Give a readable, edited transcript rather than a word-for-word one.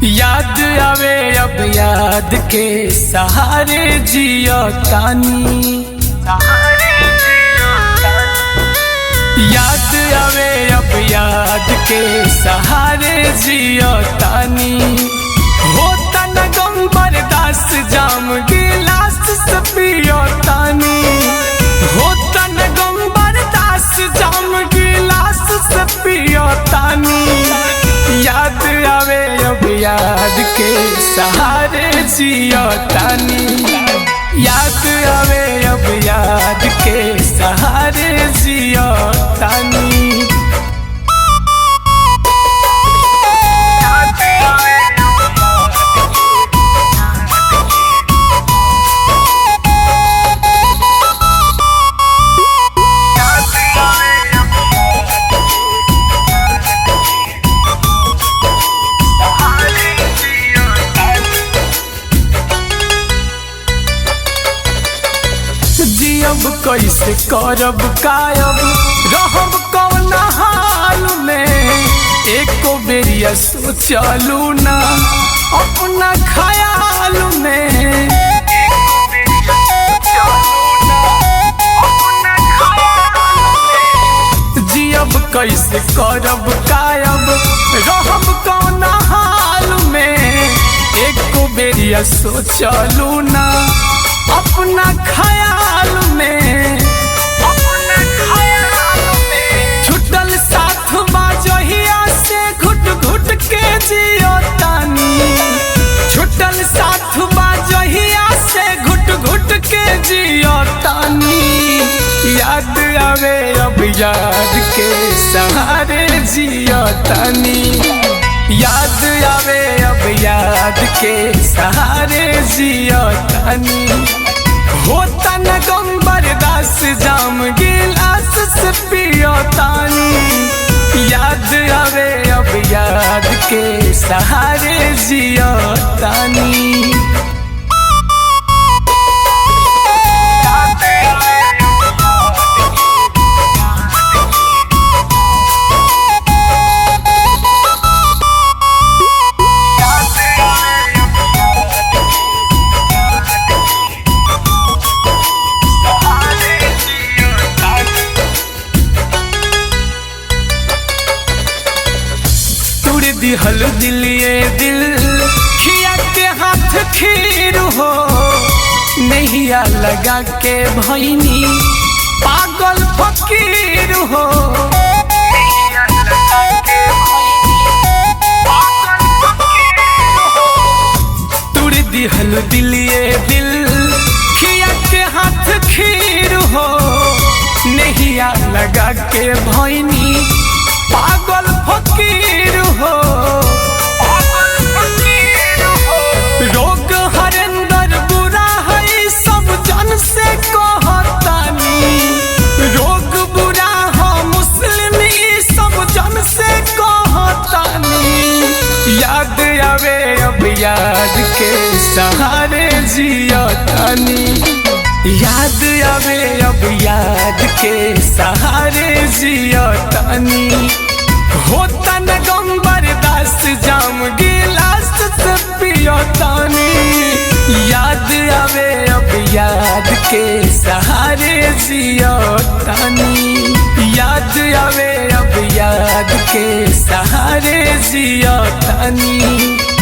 याद आवे अब याद के सहारे जियो तानी। याद आवे अब याद के सहारे जियो तानी। होता न गम बर्दाश्त जाम गिलास से पियो तानी। होता न गम बर्दाश्त जाम गिलास से पियो तानी। याद आवे अब याद के सहारे जियो तानी। याद आवे अब याद के सहारे जियो तानी। जियब कैसे करब कायब रहब कौन हाल में। एको बेरिया सोचलू ना अपना ख्याल में। जियब कैसे करब कायब रहब कौन हाल में। एको बेरिया सोचलू ना अपना ख्याल में। छुटल साथ बाजहिया से घुट घुट के जियो तानी। छुटल साथ बाजहिया से घुट घुट के जियो तानी। याद आवे अब याद के सहारे जियो तानी। याद आवे अब याद के सहारे जियो तानी। होता न गम बर्दाश्त जाम गिलास से पियो तानी। याद आवे अब याद के सहारे जियो तानी। दिहल दिलिए दिल खिया के हाथ खीर हो। नैया लगा के भैनी पागल फकीर हो। तुर दिहल दिलिए दिल खिया के हाथ खीर हो। नैया लगा के भैनी पागल फकीर हो। रोग हरेंद्र बुरा है सब जन से कहतानी। रोग बुरा हो मुस्लिम सब जन से कहतानी। याद आवे अब याद के सहारे जियो तानी। याद आवे अब याद के सहारे जियो तानी। होता न गम बर्दाश्त जाम गिलास से पियो तानी। याद आवे अब याद के सहारे जियो तानी। याद आवे अब याद के सहारे जियो तानी।